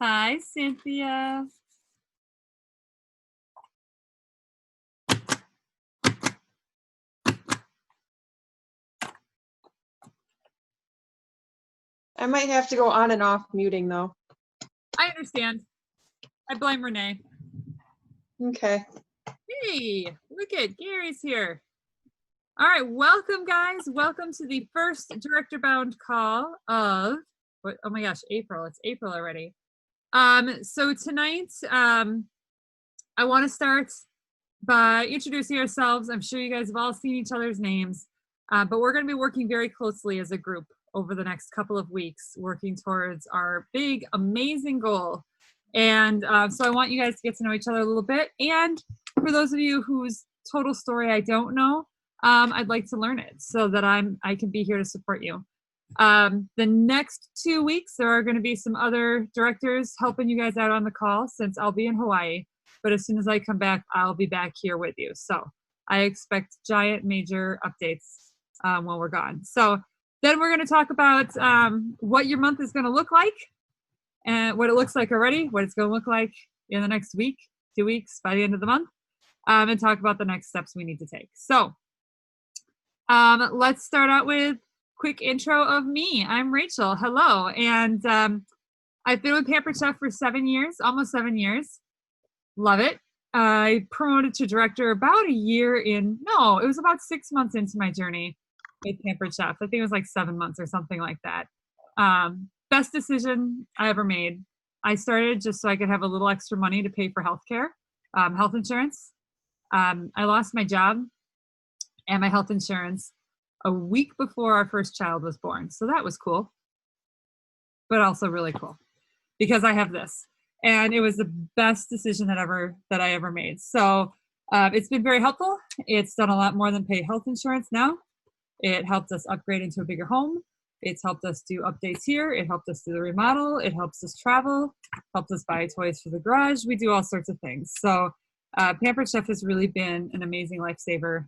Hi, Cynthia. I might have to go on and off muting though. I understand. I blame Renee. Okay. Hey, look at Gary's here. All right, welcome guys. Welcome to the first Director Bound call of, oh my gosh, April. It's April already. So tonight, I want to start by introducing ourselves. I'm sure you guys have all seen each other's names, but we're going to be working very closely as a group over the next couple of weeks, working towards our big, amazing goal. And so I want you guys to get to know each other a little bit. And for those of you whose total story I don't know, I'd like to learn it so that I can be here to support you. The next 2 weeks, there are going to be some other directors helping you guys out on the call since I'll be in Hawaii. But as soon as I come back, I'll be back here with you. So I expect giant major updates when we're gone. So then we're going to talk about what your month is going to look like and what it looks like already, what it's going to look like in the next week, 2 weeks, by the end of the month, and talk about the next steps we need to take. So let's start out with quick intro of me. I'm Rachel. Hello. And I've been with Pampered Chef for 7 years, almost 7 years. Love it. I promoted to director about it was about 6 months into my journey with Pampered Chef. I think it was like 7 months or something like that. Best decision I ever made. I started just so I could have a little extra money to pay for healthcare, health insurance. I lost my job and my health insurance a week before our first child was born. So that was cool, but also really cool because I have this. And it was the best decision that I ever made. So it's been very helpful. It's done a lot more than pay health insurance now. It helped us upgrade into a bigger home. It's helped us do updates here. It helped us do the remodel. It helps us travel, helped us buy toys for the garage. We do all sorts of things. So Pampered Chef has really been an amazing lifesaver,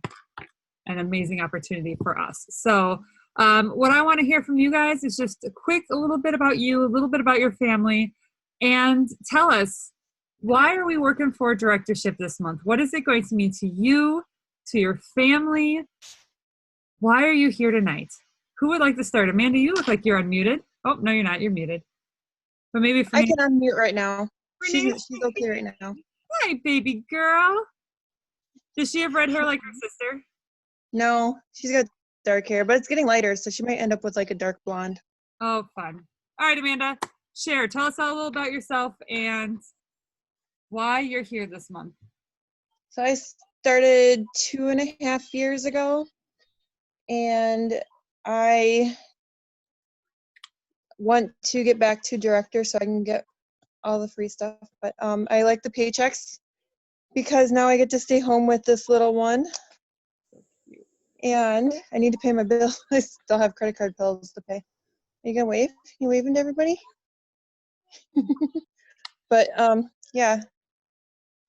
an amazing opportunity for us. So what I want to hear from you guys is just a little bit about you, a little bit about your family, and tell us, why are we working for directorship this month? What is it going to mean to you, to your family? Why are you here tonight? Who would like to start? Amanda, you look like you're unmuted. Oh, no, you're not. You're muted. But maybe for I can unmute right now. Renee? She's okay right now. Hi, baby girl. Does she have red hair like her sister? No, she's got dark hair, but it's getting lighter, so she might end up with like a dark blonde. Oh, fun. All right, Amanda, share. Tell us a little about yourself and why you're here this month. So I started 2.5 years ago, and I want to get back to director so I can get all the free stuff. But I like the paychecks because now I get to stay home with this little one. And I need to pay my bills. I still have credit card bills to pay. Are you gonna wave? You waving to everybody? But yeah.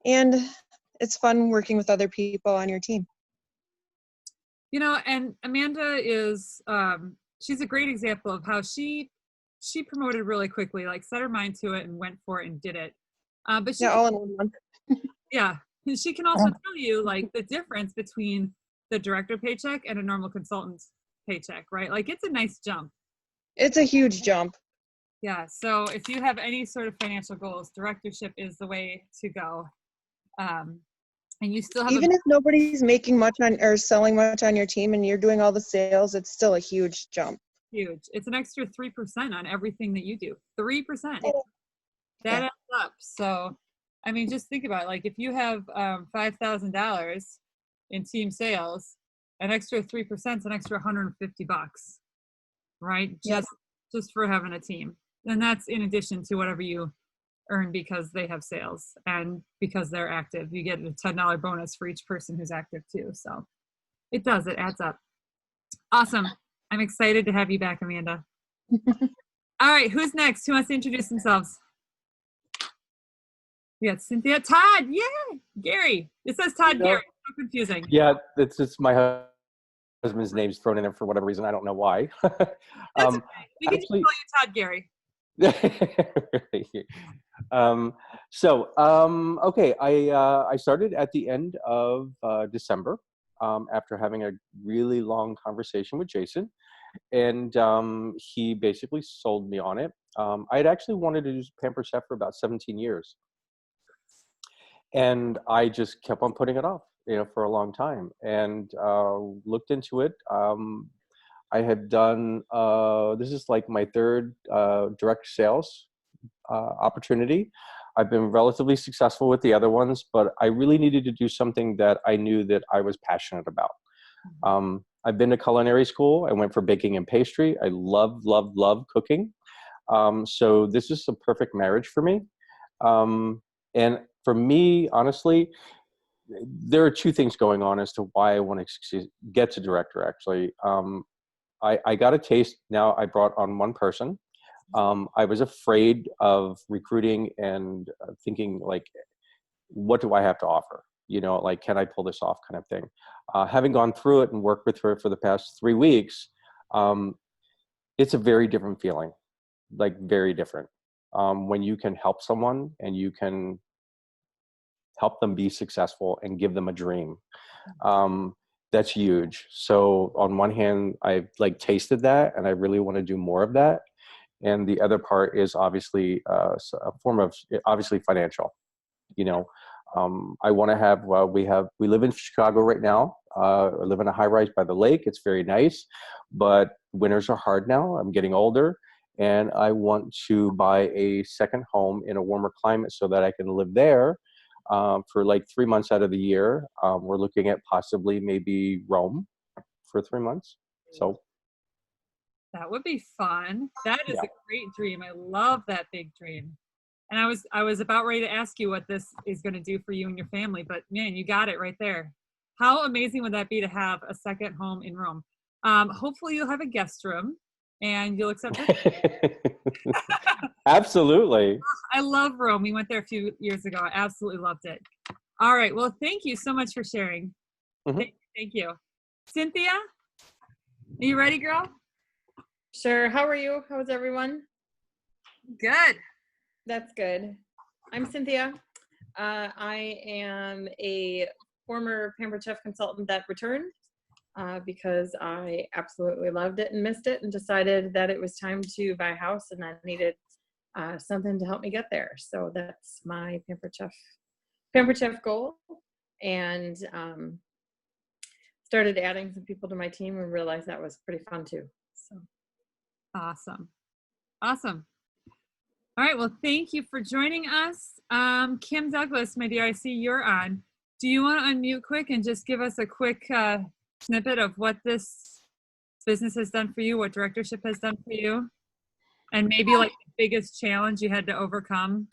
And it's fun working with other people on your team. You know, and Amanda is, she's a great example of how she promoted really quickly, like set her mind to it and went for it and did it. But she all in 1 month. Yeah, she can also tell you like the difference between the director paycheck and a normal consultant's paycheck, right? Like it's a nice jump. It's a huge jump. Yeah, so if you have any sort of financial goals, directorship is the way to go. And you still have even if nobody's making much on or selling much on your team and you're doing all the sales, it's still a huge jump. Huge. It's an extra 3% on everything that you do. 3%. That adds up. So, I mean, just think about it. Like if you have $5,000 in team sales, an extra 3% is an extra $150, right? Just for having a team. And that's in addition to whatever you earn because they have sales and because they're active. You get a $10 bonus for each person who's active too. So it adds up. Awesome. I'm excited to have you back, Amanda. All right, who's next? Who wants to introduce themselves? We got Cynthia. Todd, yeah. Gary. It says Todd Gary. So confusing. Yeah, it's just my husband's name's thrown in there for whatever reason. I don't know why. We can just call you Todd Gary. um, okay, I started at the end of December after having a really long conversation with Jason, and he basically sold me on it. I had actually wanted to do Pampered Chef for about 17 years, and I just kept on putting it off, for a long time, and looked into it. I had done, this is like my third direct sales opportunity. I've been relatively successful with the other ones, but I really needed to do something that I knew that I was passionate about. I've been to culinary school. I went for baking and pastry. I love, love, love cooking. So this is a perfect marriage for me. And for me, honestly, there are two things going on as to why I want to get to director, actually. I got a taste. Now I brought on one person. I was afraid of recruiting and thinking, like, what do I have to offer? Like, can I pull this off, kind of thing. Having gone through it and worked with her for the past 3 weeks, it's a very different feeling, like very different. When you can help someone and you can help them be successful and give them a dream. That's huge. So on one hand, I've like tasted that and I really want to do more of that. And the other part is obviously a form of obviously financial. I want to have, we live in Chicago right now. I live in a high rise by the lake. It's very nice, but winters are hard now. I'm getting older and I want to buy a second home in a warmer climate so that I can live there for like 3 months out of the year. We're looking at possibly maybe Rome for 3 months. So That would be fun. That is yeah. a great dream. I love that big dream. And I was about ready to ask you what this is going to do for you and your family, but man, you got it right there. How amazing would that be to have a second home in Rome? Hopefully you'll have a guest room and you'll accept it. Absolutely. I love Rome. We went there a few years ago. I absolutely loved it. All right. Well, thank you so much for sharing. Mm-hmm. Thank you. Cynthia, are you ready, girl? Sure. How are you? How's everyone? Good. That's good. I'm Cynthia. I am a former Pampered Chef consultant that returned because I absolutely loved it and missed it and decided that it was time to buy a house and I needed something to help me get there. So that's my Pampered Chef goal. And started adding some people to my team and realized that was pretty fun too. So awesome. Awesome. All right. Well, thank you for joining us. Kim Douglas, my dear, I see you're on. Do you want to unmute quick and just give us a quick snippet of what this business has done for you, what directorship has done for you, and maybe like the biggest challenge you had to overcome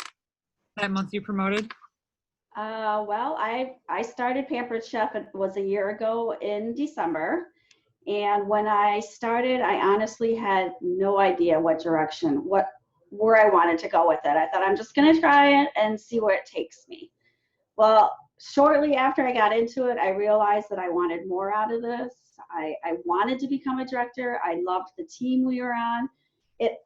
that month you promoted? Well, I started Pampered Chef, it was a year ago in December. And when I started, I honestly had no idea what direction, where I wanted to go with it. I thought I'm just going to try it and see where it takes me. Well, shortly after I got into it, I realized that I wanted more out of this. I wanted to become a director. I loved the team we were on. It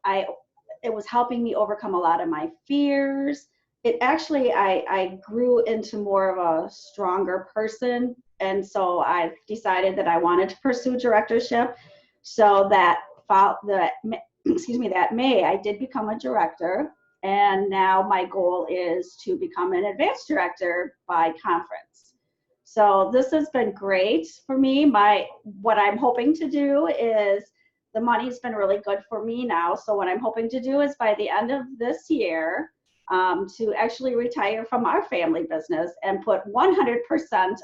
was helping me overcome a lot of my fears. I grew into more of a stronger person. And so I decided that I wanted to pursue directorship. So that May, I did become a director. And now my goal is to become an advanced director by conference. So this has been great for me. What I'm hoping to do is, the money's been really good for me now. So what I'm hoping to do is by the end of this year, to actually retire from our family business and put 100%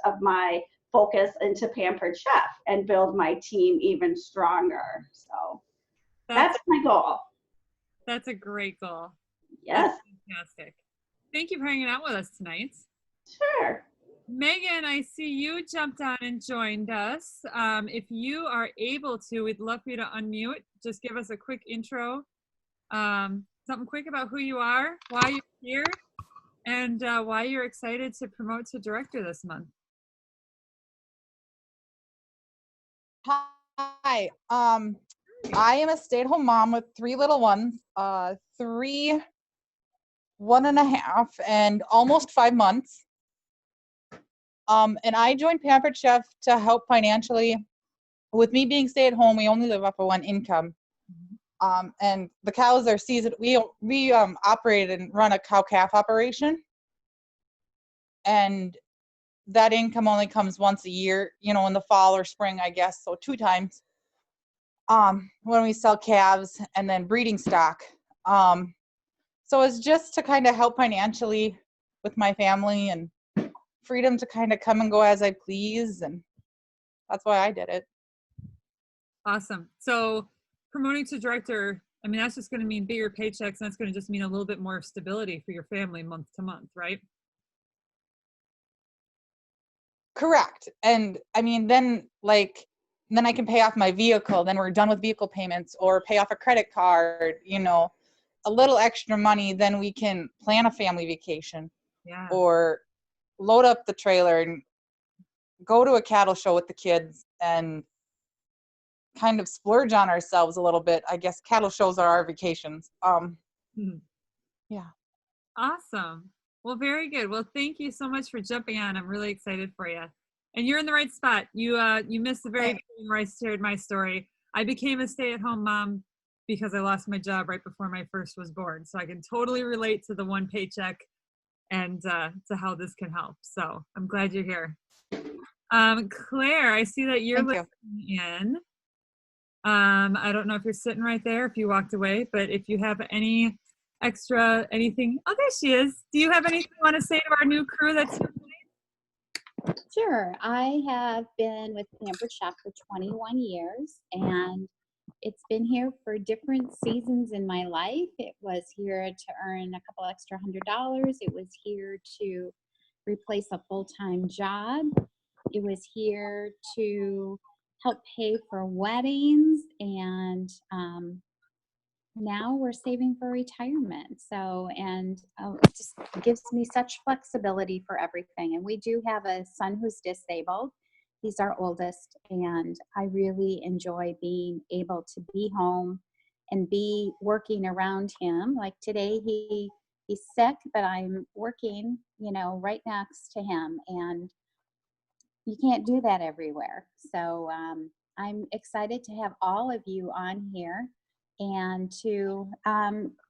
of my focus into Pampered Chef and build my team even stronger. So that's my goal. That's a great goal. Yes. That's fantastic. Thank you for hanging out with us tonight. Sure. Megan, I see you jumped on and joined us. If you are able to, we'd love for you to unmute. Just give us a quick intro. Something quick about who you are, why you're here, and why you're excited to promote to director this month. Hi, I am a stay-at-home mom with 3 little ones, 1.5 and almost 5 months. And I joined Pampered Chef to help financially. With me being stay at home, we only live off of one income. And the cows are seasoned. We operate and run a cow-calf operation. And that income only comes once a year, in the fall or spring, I guess. So 2 times when we sell calves and then breeding stock. So it's just to kind of help financially with my family and freedom to kind of come and go as I please. And that's why I did it. Awesome. So promoting to director, I mean, that's just going to mean bigger paychecks. And that's going to just mean a little bit more stability for your family month to month, right? Correct. And I mean, then I can pay off my vehicle. Then we're done with vehicle payments, or pay off a credit card, a little extra money. Then we can plan a family vacation, or load up the trailer and go to a cattle show with the kids and kind of splurge on ourselves a little bit. I guess cattle shows are our vacations. Yeah. Awesome. Well, very good. Well, thank you so much for jumping on. I'm really excited for you. And you're in the right spot. You missed the very beginning where I shared my story. I became a stay-at-home mom because I lost my job right before my first was born. So I can totally relate to the one paycheck and to how this can help. So I'm glad you're here. Claire, I see that you're listening in. I don't know if you're sitting right there, if you walked away, but if you have any extra anything, oh, there she is. Do you have anything you want to say to our new crew that's here today? Sure. I have been with Pampered Chef for 21 years, and it's been here for different seasons in my life. It was here to earn a couple extra $100. It was here to replace a full-time job. It was here to help pay for weddings, and now we're saving for retirement. So, and it just gives me such flexibility for everything. And we do have a son who's disabled. He's our oldest, and I really enjoy being able to be home and be working around him. Like today, he's sick, but I'm working, right next to him, and you can't do that everywhere. So I'm excited to have all of you on here and to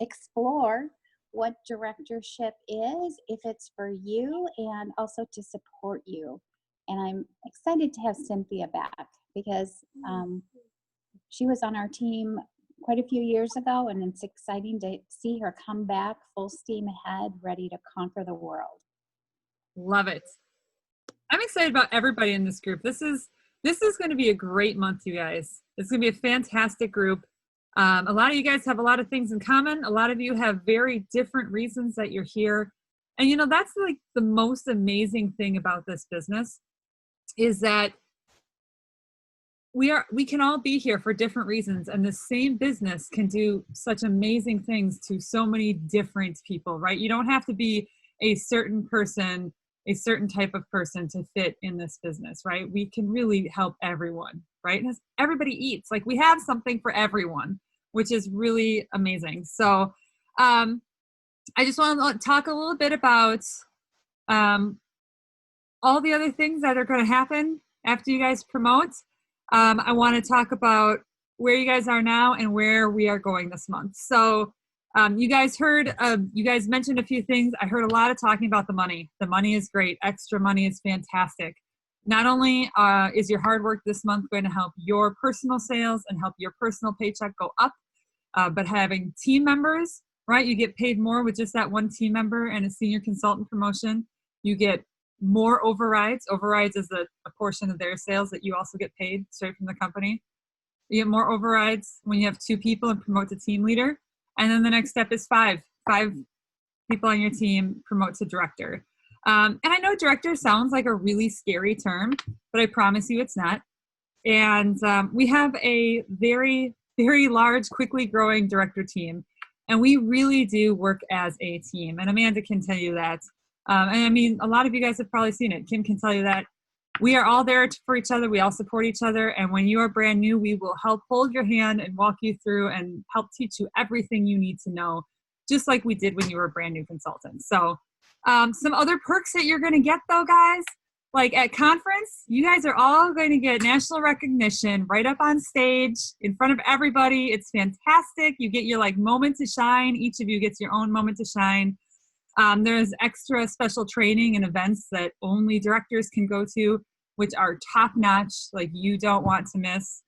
explore what directorship is, if it's for you, and also to support you. And I'm excited to have Cynthia back because she was on our team quite a few years ago, and it's exciting to see her come back full steam ahead, ready to conquer the world. Love it. I'm excited about everybody in this group. This is going to be a great month, you guys. It's going to be a fantastic group. A lot of you guys have a lot of things in common. A lot of you have very different reasons that you're here. And that's like the most amazing thing about this business is that we can all be here for different reasons, and the same business can do such amazing things to so many different people, right? You don't have to be a certain person, a certain type of person to fit in this business, right? We can really help everyone, right? Because everybody eats. Like, we have something for everyone, which is really amazing. So I just want to talk a little bit about all the other things that are going to happen after you guys promote. I want to talk about where you guys are now and where we are going this month. So you guys mentioned a few things. I heard a lot of talking about the money. The money is great. Extra money is fantastic. Not only is your hard work this month going to help your personal sales and help your personal paycheck go up, but having team members, right? You get paid more with just that one team member and a senior consultant promotion. You get more overrides. Overrides is a portion of their sales that you also get paid straight from the company. You get more overrides when you have 2 people and promote to team leader. And then the next step is 5 people on your team promote to director. And I know director sounds like a really scary term, but I promise you it's not. And we have a very, very large, quickly growing director team. And we really do work as a team. And Amanda can tell you that. And I mean, a lot of you guys have probably seen it. Kim can tell you that. We are all there for each other. We all support each other. And when you are brand new, we will help hold your hand and walk you through and help teach you everything you need to know just like we did when you were a brand new consultant. So some other perks that you're going to get though, guys, like at conference, you guys are all going to get national recognition right up on stage in front of everybody. It's fantastic. You get your like moment to shine. Each of you gets your own moment to shine. There's extra special training and events that only directors can go to, which are top notch, like you don't want to miss.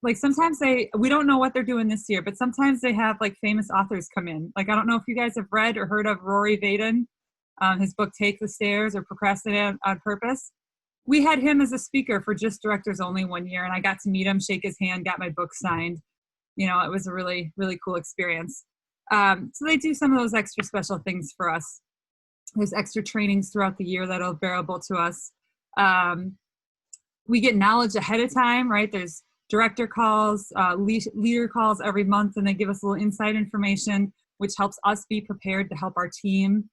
Like sometimes we don't know what they're doing this year, but sometimes they have like famous authors come in. Like, I don't know if you guys have read or heard of Rory Vaden, his book, Take the Stairs or Procrastinate on Purpose. We had him as a speaker for just directors only one year, and I got to meet him, shake his hand, got my book signed. You know, it was a really, really cool experience. So they do some of those extra special things for us. There's extra trainings throughout the year that are available to us. We get knowledge ahead of time, right? There's director calls, leader calls every month, and they give us a little inside information, which helps us be prepared to help our team.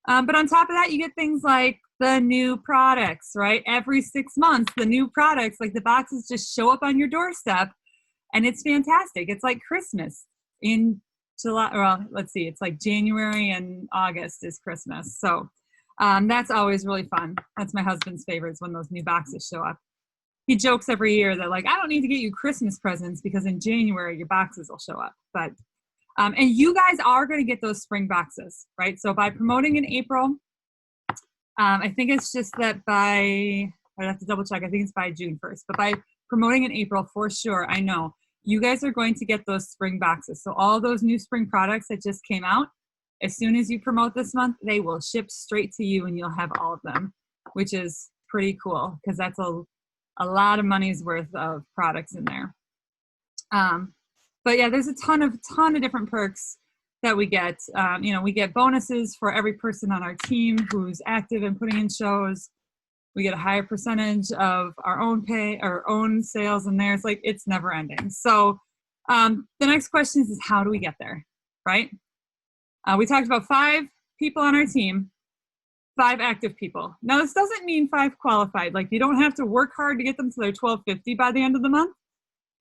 But on top of that, you get things like the new products, right? Every 6 months, the new products, like the boxes just show up on your doorstep, and it's fantastic. It's like Christmas in July, well, let's see, it's like January and August is Christmas. So that's always really fun. That's my husband's favorites when those new boxes show up. He jokes every year that like, I don't need to get you Christmas presents because in January your boxes will show up. But and you guys are going to get those spring boxes, right? So by promoting in April, I think it's just that I have to double check. I think it's by June 1st, but by promoting in April for sure, I know you guys are going to get those spring boxes. So all those new spring products that just came out, as soon as you promote this month, they will ship straight to you and you'll have all of them, which is pretty cool because that's a lot of money's worth of products in there. But yeah, there's a ton of different perks that we get. You know, we get bonuses for every person on our team who's active and putting in shows. We get a higher percentage of our own pay, our own sales, and there's like, it's never ending. So the next question is how do we get there, right? We talked about 5 people on our team, 5 active people. Now this doesn't mean 5 qualified. Like you don't have to work hard to get them to their 1250 by the end of the month,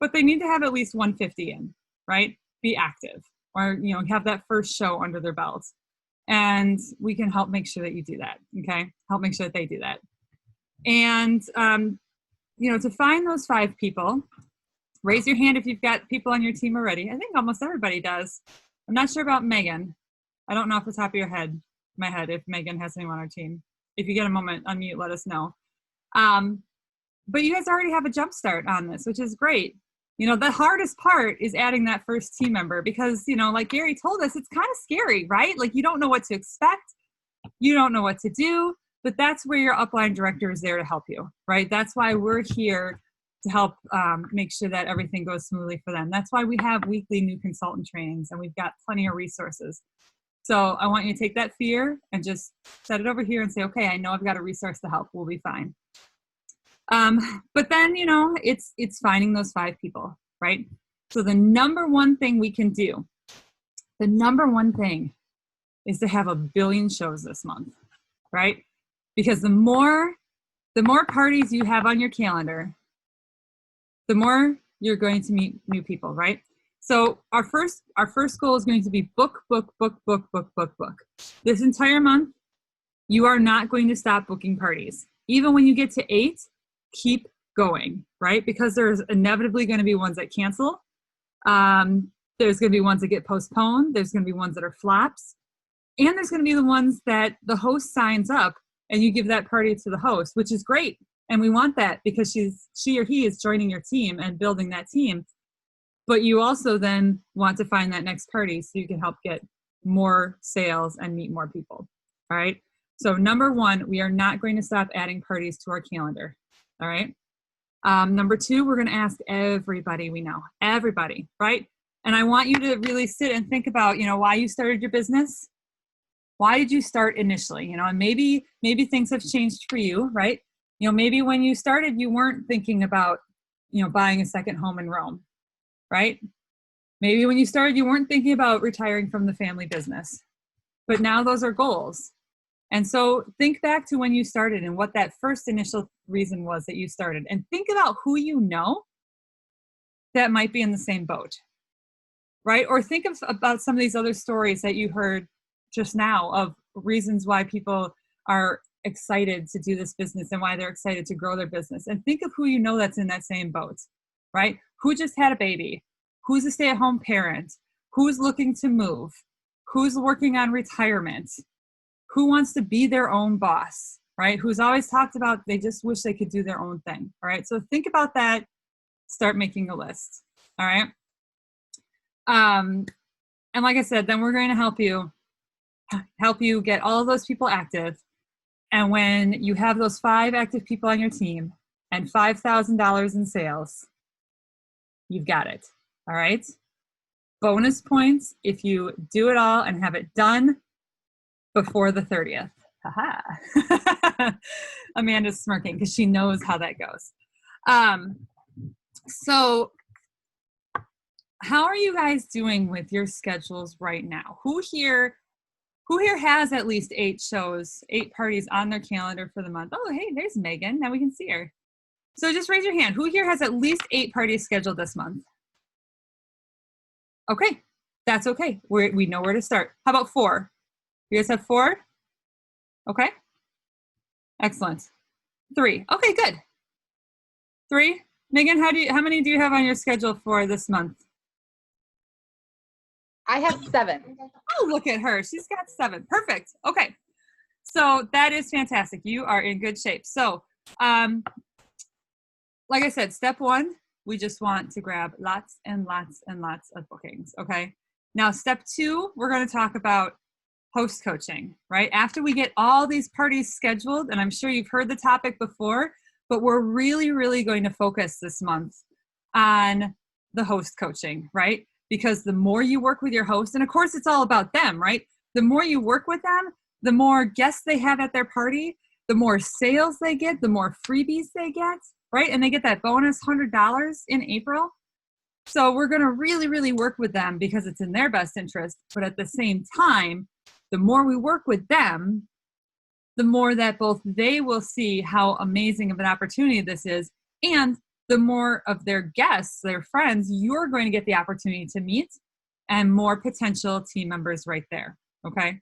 but they need to have at least 150 in, right? Be active or, you know, have that first show under their belt. And we can help make sure that you do that, okay? Help make sure that they do that. And, you know, to find those 5 people, raise your hand if you've got people on your team already. I think almost everybody does. I'm not sure about Megan. I don't know off the top of my head if Megan has anyone on our team. If you get a moment, unmute, let us know. But you guys already have a jump start on this, which is great. You know, the hardest part is adding that first team member because, you know, like Gary told us, it's kind of scary, right? Like you don't know what to expect. You don't know what to do. But that's where your upline director is there to help you, right? That's why we're here to help make sure that everything goes smoothly for them. That's why we have weekly new consultant trainings and we've got plenty of resources. So I want you to take that fear and just set it over here and say, okay, I know I've got a resource to help. We'll be fine. But then, you know, it's finding those 5 people, right? So the number one thing we can do, the number one thing is to have 1 billion shows this month, right? Because the more parties you have on your calendar, the more you're going to meet new people, right? So our first goal is going to be book. This entire month, you are not going to stop booking parties. Even when you get to 8, keep going, right? Because there's inevitably going to be ones that cancel. There's going to be ones that get postponed. There's going to be ones that are flops. And there's going to be the ones that the host signs up and you give that party to the host, which is great. And we want that because she or he is joining your team and building that team. But you also then want to find that next party so you can help get more sales and meet more people. All right. So number 1, we are not going to stop adding parties to our calendar. All right. Number 2, we're going to ask everybody we know, everybody, right? And I want you to really sit and think about, you know, why you started your business. Why did you start initially? You know, and maybe things have changed for you, right? You know, maybe when you started, you weren't thinking about, you know, buying a second home in Rome, right? Maybe when you started, you weren't thinking about retiring from the family business, but now those are goals. And so think back to when you started and what that first initial reason was that you started, and think about who you know that might be in the same boat. right? Or think about some of these other stories that you heard just now of reasons why people are excited to do this business and why they're excited to grow their business. And think of who you know that's in that same boat, right? Who just had a baby? Who's a stay-at-home parent? Who's looking to move? Who's working on retirement? Who wants to be their own boss, right? Who's always talked about they just wish they could do their own thing, all right? So think about that. Start making a list, all right? And like I said, then we're going to help you get all of those people active. And when you have those 5 active people on your team and $5,000 in sales, you've got it, all right? Bonus points if you do it all and have it done before the 30th. Haha. Amanda's smirking because she knows how that goes. So how are you guys doing with your schedules right now? Who here has at least 8 shows, 8 parties on their calendar for the month? Oh, hey, there's Megan. Now we can see her. So just raise your hand. Who here has at least 8 parties scheduled this month? Okay, that's okay. We know where to start. How about 4? You guys have 4? Okay. Excellent. 3. Okay, good. 3. Megan, how many do you have on your schedule for this month? I have 7. Oh, look at her. She's got 7. Perfect. Okay. So that is fantastic. You are in good shape. So, like I said, step 1, we just want to grab lots and lots and lots of bookings. Okay. Now, step 2, we're going to talk about host coaching, right? After we get all these parties scheduled, and I'm sure you've heard the topic before, but we're really, really going to focus this month on the host coaching, right? Because the more you work with your host, and of course it's all about them, right? The more you work with them, the more guests they have at their party, the more sales they get, the more freebies they get, right? And they get that bonus $100 in April. So we're going to really, really work with them because it's in their best interest. But at the same time, the more we work with them, the more that both they will see how amazing of an opportunity this is, and the more of their guests, their friends, you're going to get the opportunity to meet, and more potential team members right there, okay?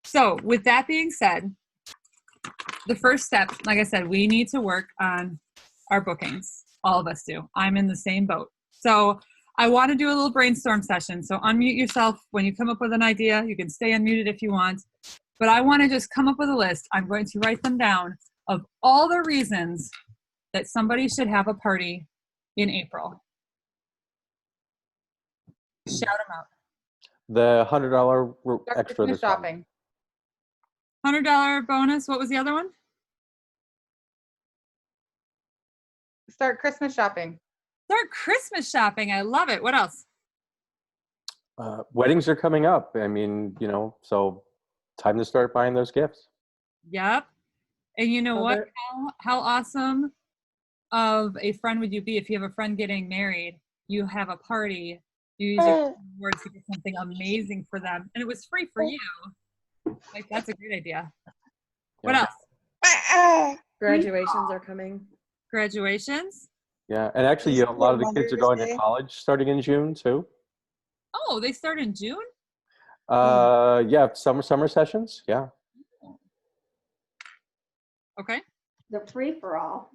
So with that being said, the first step, like I said, we need to work on our bookings. All of us do. I'm in the same boat. So I want to do a little brainstorm session. So unmute yourself when you come up with an idea. You can stay unmuted if you want. But I want to just come up with a list. I'm going to write them down of all the reasons that somebody should have a party in April. Shout them out. The $100 Start extra Christmas this month. shopping. $100 bonus. What was the other one? Start Christmas shopping. Start Christmas shopping. I love it. What else? Weddings are coming up. I mean, so time to start buying those gifts. Yep. And you know Love what? it. How awesome of a friend would you be if you have a friend getting married, you have a party, you use your words to get something amazing for them, and it was free for you. Like, that's a great idea. What Yeah. else? Graduations are coming. Graduations. Yeah, and actually, a lot of the kids are going to Mother's Day. college starting in June too. Oh, they start in June? Yeah, summer sessions. Yeah. Okay. The free for all.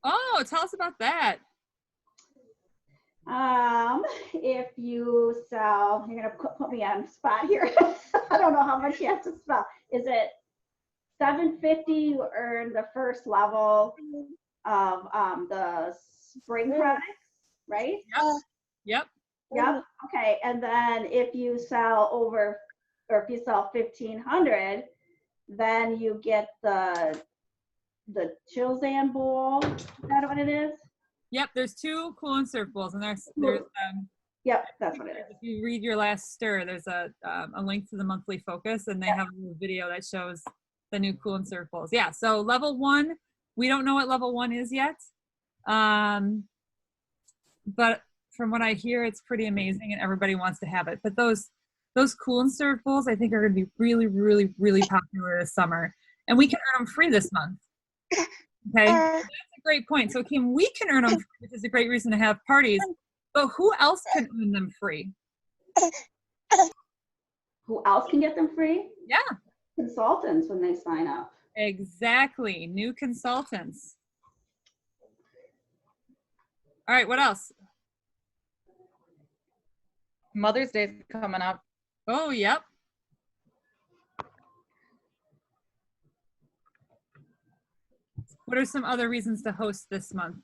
Oh, tell us about that. If you sell, you're gonna put me on the spot here. I don't know how much you have to spell. Is it $7.50? You earn the first level of the spring products, right? Yep. Yep. Okay. And then if you sell if you sell 1,500, then you get the Chilzan bowl. Is that what it is? Yep. There's 2 Cool and Surf bowls, and there's Yep, that's what it is. if you read your last stir, there's a link to the monthly focus, and they have a little video that shows the new Cool and Surf bowls. Yeah. So level 1, we don't know what level 1 is yet, but from what I hear, it's pretty amazing, and everybody wants to have it. But those Cool and Surf bowls, I think, are going to be really, really, really popular this summer, and we can earn them free this month. Okay, that's a great point. So Kim, we can earn them free, which is a great reason to have parties. But who else can earn them free? Who else can get them free? Yeah. Consultants when they sign up. Exactly. New consultants. All right, what else? Mother's Day is coming up. Oh, yep. What are some other reasons to host this month?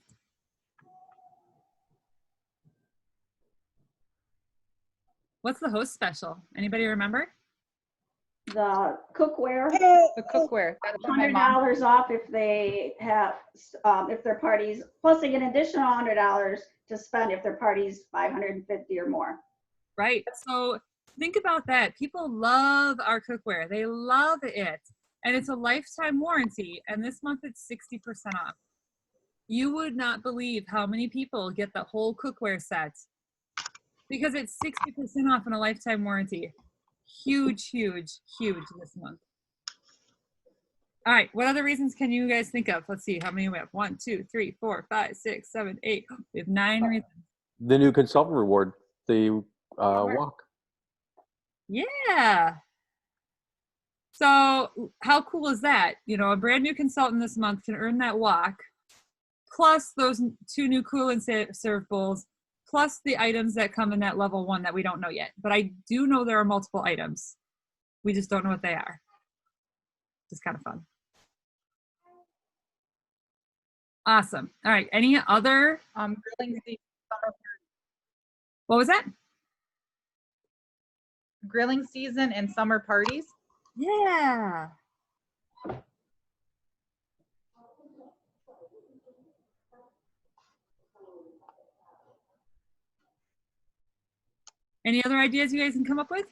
What's the host special? Anybody remember? The cookware, The cookware. That's what my mom. $100 off if they have, if their parties, plus they get an additional $100 to spend if their party's 550 or more. Right. So think about that. People love our cookware. They love it. And it's a lifetime warranty. And this month it's 60% off. You would not believe how many people get the whole cookware set because it's 60% off and a lifetime warranty. Huge, huge, huge this month. All right. What other reasons can you guys think of? Let's see how many we have. 1, 2, 3, 4, 5, 6, 7, 8. We have 9 reasons. The new consultant reward, the walk. Yeah. So how cool is that? You know, a brand new consultant this month can earn that walk, plus those 2 new Cool and Serve bowls, plus the items that come in that level 1 that we don't know yet. But I do know there are multiple items. We just don't know what they are. It's kind of fun. Awesome. All right. Any other? Grilling season, What was that? grilling season and summer parties. Yeah. Any other ideas you guys can come up with?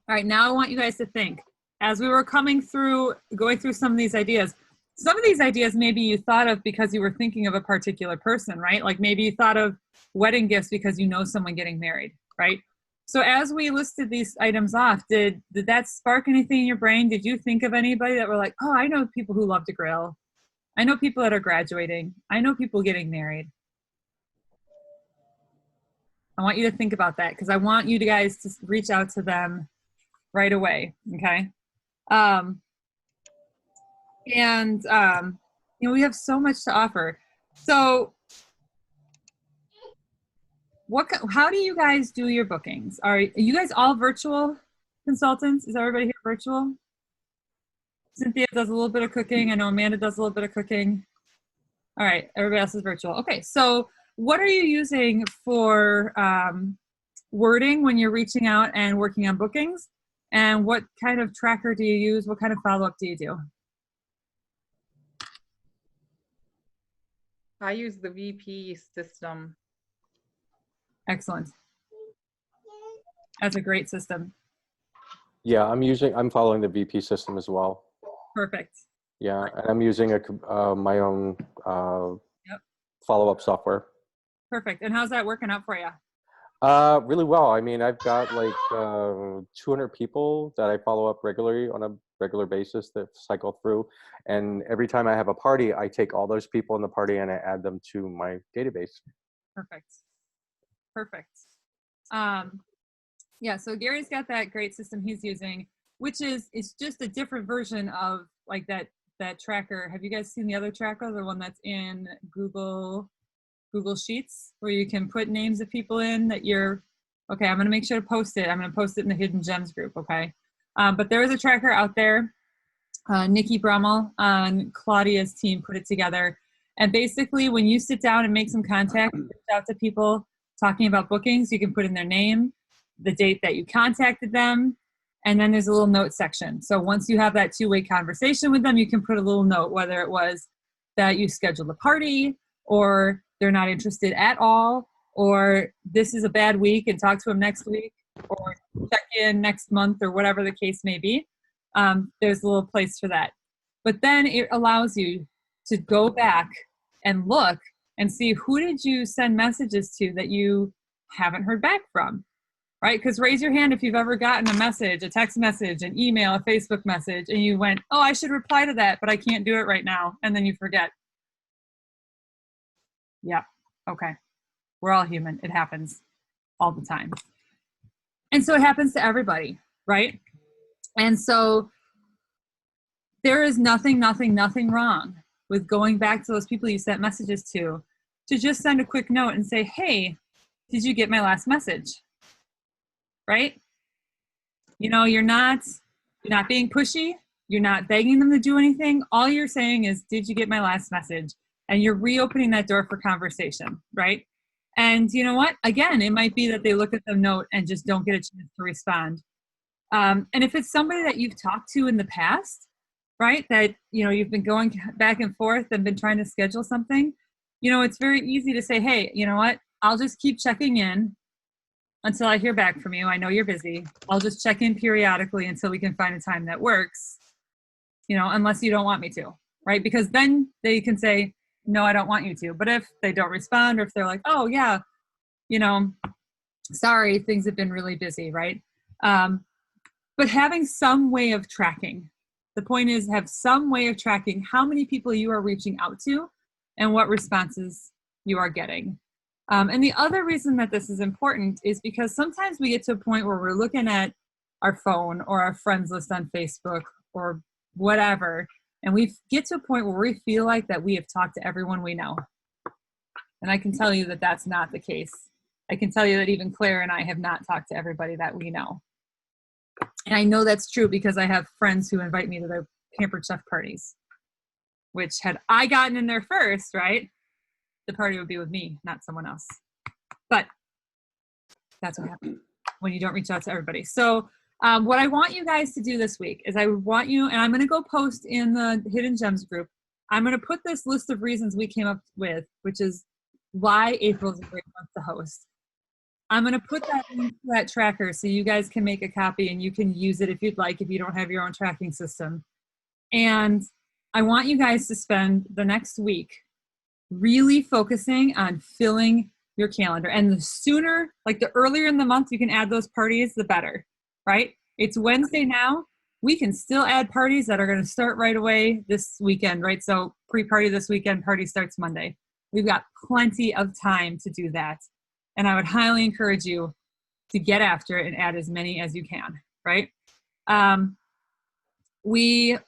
All right, now I want you guys to think. As we were going through some of these ideas maybe you thought of because you were thinking of a particular person, right? Like maybe you thought of wedding gifts because you know someone getting married, right? So as we listed these items off, did that spark anything in your brain? Did you think of anybody that were like, oh, I know people who love to grill. I know people that are graduating. I know people getting married. I want you to think about that because I want you guys to reach out to them right away, okay? You know, we have so much to offer. So how do you guys do your bookings? Are you guys all virtual consultants? Is everybody here virtual? Cynthia does a little bit of cooking. I know Amanda does a little bit of cooking. All right, everybody else is virtual. Okay, so what are you using for wording when you're reaching out and working on bookings? And what kind of tracker do you use? What kind of follow-up do you do? I use the VP system. Excellent. That's a great system. Yeah, I'm following the VP system as well. Perfect. Yeah, and I'm using my own follow-up software. Perfect. And how's that working out for you? Really well. I mean, I've got like 200 people that I follow up regularly on a regular basis that cycle through. And every time I have a party, I take all those people in the party and I add them to my database. Perfect. Perfect. Yeah, so Gary's got that great system he's using, which is it's just a different version of like that tracker. Have you guys seen the other tracker, the one that's in Google Sheets, where you can put names of people in that you're, okay, I'm going to make sure to post it. I'm going to post it in the Hidden Gems group, okay? But there is a tracker out there. Nikki Brummel on Claudia's team put it together. And basically, when you sit down and make some contact, reach out to people talking about bookings, you can put in their name, the date that you contacted them, and then there's a little note section. So once you have that two-way conversation with them, you can put a little note, whether it was that you scheduled a party, or they're not interested at all, or this is a bad week and talk to them next week, or check in next month, or whatever the case may be. There's a little place for that. But then it allows you to go back and look and see who did you send messages to that you haven't heard back from. right? Because raise your hand if you've ever gotten a message, a text message, an email, a Facebook message, and you went, oh, I should reply to that, but I can't do it right now. And then you forget. Yeah. Okay. We're all human. It happens all the time. And so it happens to everybody, right? And so there is nothing wrong with going back to those people you sent messages to just send a quick note and say, hey, did you get my last message? Right? You know, you're not being pushy. You're not begging them to do anything. All you're saying is, did you get my last message? And you're reopening that door for conversation, right? And you know what? Again, it might be that they look at the note and just don't get a chance to respond. And if it's somebody that you've talked to in the past, right, that, you know, you've been going back and forth and been trying to schedule something, you know, it's very easy to say, hey, you know what? I'll just keep checking in until I hear back from you. I know you're busy. I'll just check in periodically until we can find a time that works, you know, unless you don't want me to, right? Because then they can say, no, I don't want you to. But if they don't respond, or if they're like, oh yeah, you know, sorry, things have been really busy, right? But having some way of tracking, the point is have some way of tracking how many people you are reaching out to and what responses you are getting. And the other reason that this is important is because sometimes we get to a point where we're looking at our phone or our friends list on Facebook or whatever, and we get to a point where we feel like that we have talked to everyone we know. And I can tell you that that's not the case. I can tell you that even Claire and I have not talked to everybody that we know. And I know that's true because I have friends who invite me to their Pampered Chef parties, which had I gotten in there first, right, the party would be with me, not someone else. But that's what happens when you don't reach out to everybody. So what I want you guys to do this week is I want you, and I'm going to go post in the Hidden Gems group, I'm going to put this list of reasons we came up with, which is why April is a great month to host. I'm going to put that into that tracker so you guys can make a copy and you can use it if you'd like, if you don't have your own tracking system. And I want you guys to spend the next week really focusing on filling your calendar. And the sooner, like the earlier in the month you can add those parties, the better, right? It's Wednesday now. We can still add parties that are going to start right away this weekend, right? So pre-party this weekend, party starts Monday. We've got plenty of time to do that. And I would highly encourage you to get after it and add as many as you can, right? We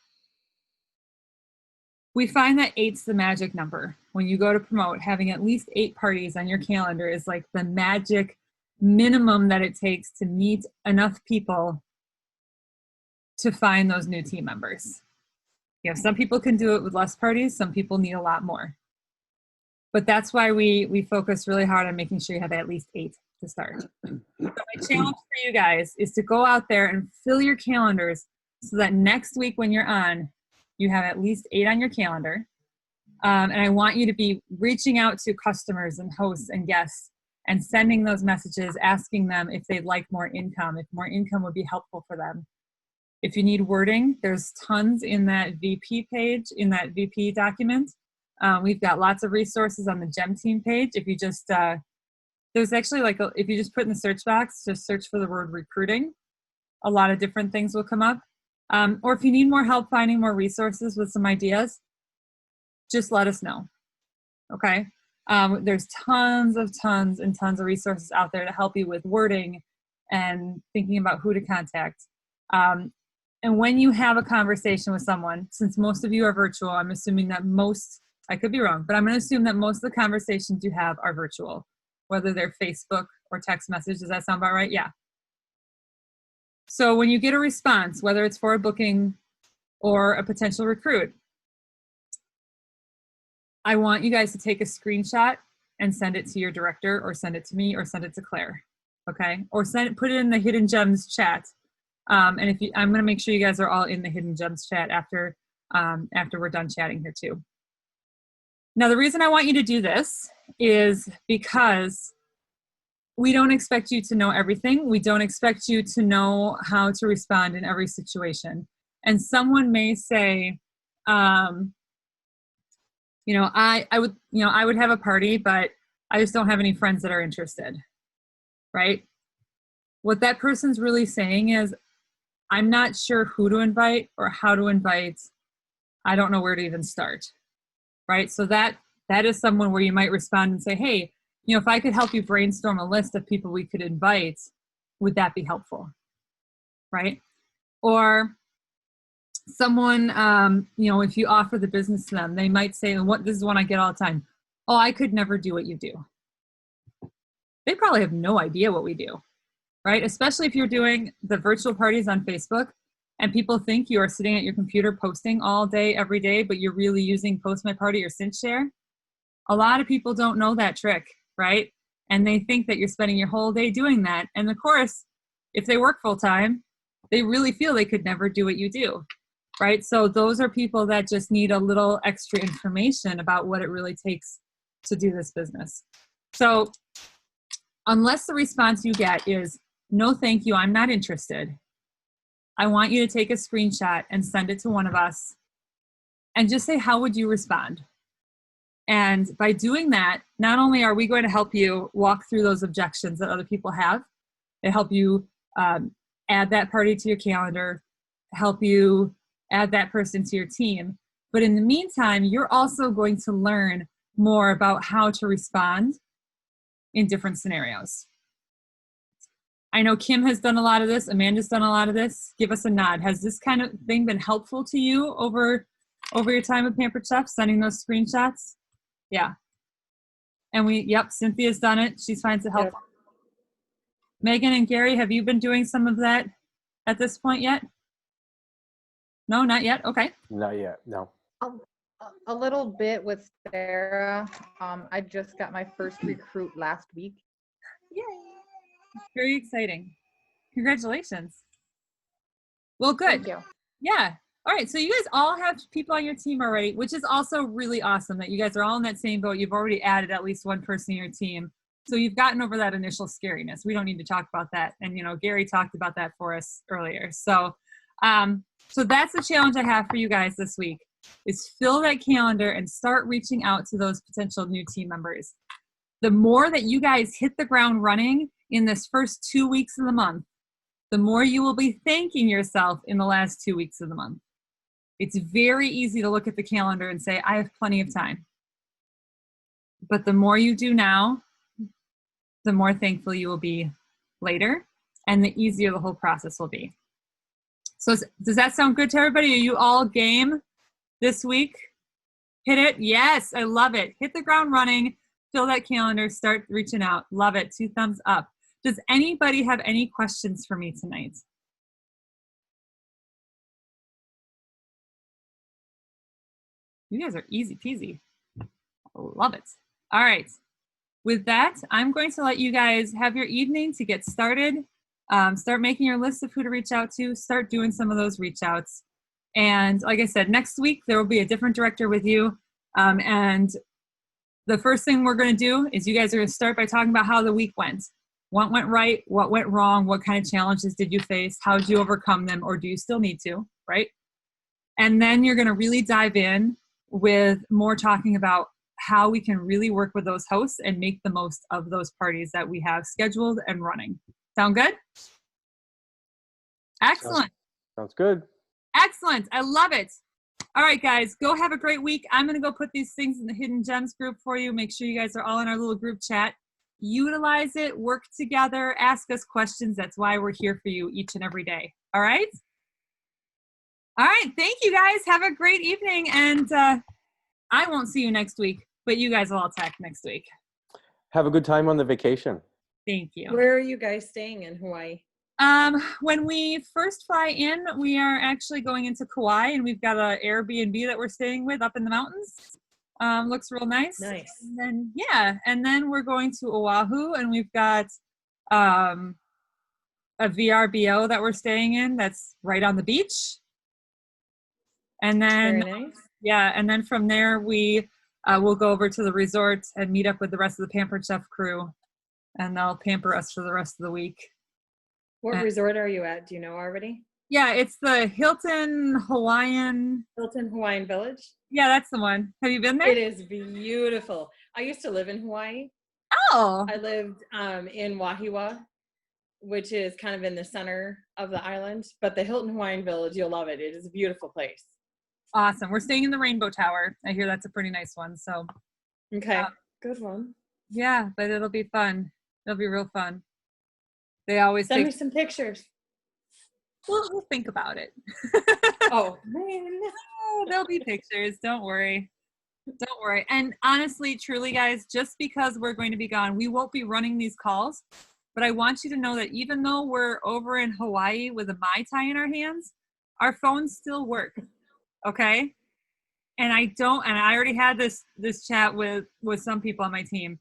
find that 8's the magic number. When you go to promote, having at least 8 parties on your calendar is like the magic minimum that it takes to meet enough people to find those new team members. You know, some people can do it with less parties. Some people need a lot more. But that's why we focus really hard on making sure you have at least 8 to start. So my challenge for you guys is to go out there and fill your calendars so that next week when you're on, you have at least 8 on your calendar. And I want you to be reaching out to customers and hosts and guests and sending those messages, asking them if they'd like more income, if more income would be helpful for them. If you need wording, there's tons in that VP page, in that VP document. We've got lots of resources on the GEM team page. If you just, there's actually like, if you just put in the search box, just search for the word recruiting, a lot of different things will come up. Or if you need more help finding more resources with some ideas, just let us know, okay? There's tons of resources out there to help you with wording and thinking about who to contact. And when you have a conversation with someone, since most of you are virtual, I'm assuming that most, I could be wrong, but I'm going to assume that most of the conversations you have are virtual, whether they're Facebook or text message. Does that sound about right? Yeah. So when you get a response, whether it's for a booking or a potential recruit, I want you guys to take a screenshot and send it to your director, or send it to me, or send it to Claire, okay? Or put it in the Hidden Gems chat. And if you, I'm going to make sure you guys are all in the Hidden Gems chat after we're done chatting here too. Now, the reason I want you to do this is because we don't expect you to know everything. We don't expect you to know how to respond in every situation. And someone may say, you know, I would have a party, but I just don't have any friends that are interested, right? what that person's really saying is, I'm not sure who to invite or how to invite. I don't know where to even start, right? So that is someone where you might respond and say, hey, if I could help you brainstorm a list of people we could invite, would that be helpful, right? Or someone, if you offer the business to them, they might say, this is one I get all the time. Oh, I could never do what you do. They probably have no idea what we do, right? Especially if you're doing the virtual parties on Facebook and people think you are sitting at your computer posting all day, every day, but you're really using Post My Party or SynthShare. A lot of people don't know that trick, right? And they think that you're spending your whole day doing that. And of course, if they work full time, they really feel they could never do what you do, right? So those are people that just need a little extra information about what it really takes to do this business. So unless the response you get is, no, thank you, I'm not interested, I want you to take a screenshot and send it to one of us and just say, how would you respond? And by doing that, not only are we going to help you walk through those objections that other people have, they help you add that party to your calendar, help you add that person to your team. But in the meantime, you're also going to learn more about how to respond in different scenarios. I know Kim has done a lot of this. Amanda's done a lot of this. Give us a nod. Has this kind of thing been helpful to you over your time with Pampered Chef, sending those screenshots? Yeah. And Cynthia's done it. She finds it helpful. Yeah. Megan and Gary, have you been doing some of that at this point yet? No, not yet. Okay. Not yet. No. A little bit with Sarah. I just got my first recruit last week. Yay. Very exciting. Congratulations. Well, good. Thank you. Yeah. All right. So you guys all have people on your team already, which is also really awesome that you guys are all in that same boat. You've already added at least one person in your team. So you've gotten over that initial scariness. We don't need to talk about that. And, Gary talked about that for us earlier. So, so that's the challenge I have for you guys this week, is fill that calendar and start reaching out to those potential new team members. The more that you guys hit the ground running in this first 2 weeks of the month, the more you will be thanking yourself in the last 2 weeks of the month. It's very easy to look at the calendar and say, I have plenty of time. But the more you do now, the more thankful you will be later, and the easier the whole process will be. So does that sound good to everybody? Are you all game this week? Hit it? Yes, I love it. Hit the ground running, fill that calendar, start reaching out. Love it. 2 thumbs up. Does anybody have any questions for me tonight? You guys are easy peasy. Love it. All right. With that, I'm going to let you guys have your evening to get started. Start making your list of who to reach out to. Start doing some of those reach outs. And like I said, next week, there will be a different director with you. And the first thing we're going to do is you guys are going to start by talking about how the week went. What went right? What went wrong? What kind of challenges did you face? How did you overcome them? Or do you still need to, right? And then you're going to really dive in with more talking about how we can really work with those hosts and make the most of those parties that we have scheduled and running. Sound good? Excellent. Sounds good. Excellent. I love it. All right, guys, go have a great week. I'm going to go put these things in the Hidden Gems group for you. Make sure you guys are all in our little group chat. Utilize it, work together, ask us questions. That's why we're here for you each and every day. All right? All right. Thank you, guys. Have a great evening. And I won't see you next week, but you guys will all talk next week. Have a good time on the vacation. Thank you. Where are you guys staying in Hawaii? When we first fly in, we are actually going into Kauai, and we've got an Airbnb that we're staying with up in the mountains. Looks real nice. Nice. And then, yeah, and then we're going to Oahu, and we've got a VRBO that we're staying in that's right on the beach. And then, Very nice. yeah, and then from there we will go over to the resort and meet up with the rest of the Pampered Chef crew, and they'll pamper us for the rest of the week. What resort are you at? Do you know already? Yeah, it's the Hilton Hawaiian Village? Yeah, that's the one. Have you been there? It is beautiful. I used to live in Hawaii. Oh. I lived in Wahiawa, which is kind of in the center of the island. But the Hilton Hawaiian Village, you'll love it. It is a beautiful place. Awesome. We're staying in the Rainbow Tower. I hear that's a pretty nice one. So Okay, good one. yeah, but it'll be fun. It'll be real fun. They always Send say, me some pictures. we'll think about it. Oh man. Oh, there'll be pictures. Don't worry. Don't worry. And honestly, truly, guys, just because we're going to be gone, we won't be running these calls. But I want you to know that even though we're over in Hawaii with a Mai Tai in our hands, our phones still work. Okay? And I already had this chat with some people on my team.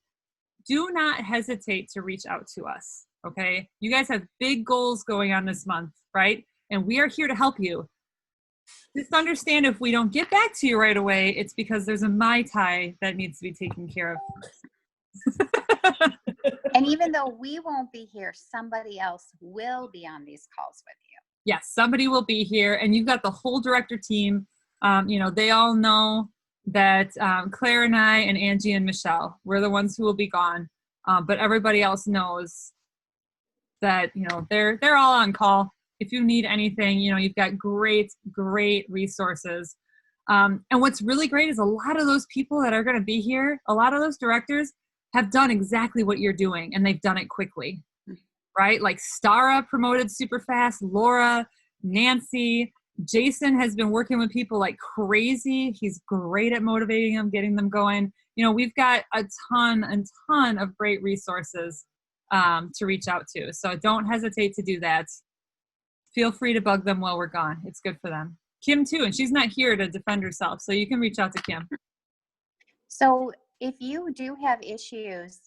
Do not hesitate to reach out to us. Okay? You guys have big goals going on this month, right? And we are here to help you. Just understand if we don't get back to you right away, it's because there's a Mai Tai that needs to be taken care of first. And even though we won't be here, somebody else will be on these calls with you. Yes, somebody will be here, and you've got the whole director team. They all know that Claire and I and Angie and Michelle, we're the ones who will be gone. But everybody else knows that, they're all on call. If you need anything, you've got great resources. And what's really great is a lot of those people that are going to be here, a lot of those directors have done exactly what you're doing, and they've done it quickly, right? Like Stara promoted super fast, Laura, Nancy, Jason has been working with people like crazy. He's great at motivating them, getting them going. We've got a ton of great resources to reach out to. So don't hesitate to do that. Feel free to bug them while we're gone. It's good for them. Kim too, and she's not here to defend herself, so you can reach out to Kim. So if you do have issues,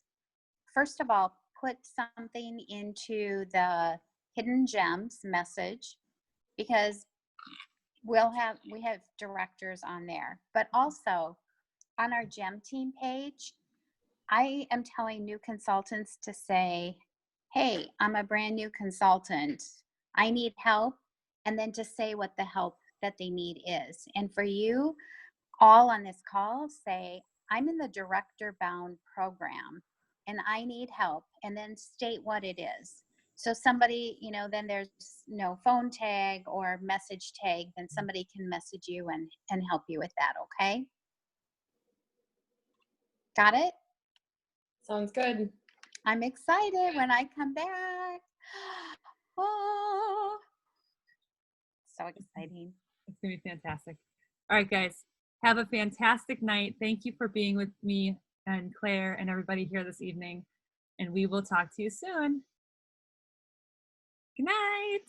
first of all, put something into the hidden gems message, because we have directors on there. But also on our gem team page, I am telling new consultants to say, hey, I'm a brand new consultant. I need help. And then to say what the help that they need is. And for you all on this call, say, I'm in the director bound program and I need help, and then state what it is. So somebody, then there's no phone tag or message tag, then somebody can message you and help you with that. Okay. Got it? Sounds good. I'm excited when I come back. Oh, so exciting. It's going to be fantastic. All right, guys. Have a fantastic night. Thank you for being with me and Claire and everybody here this evening. And we will talk to you soon. Good night.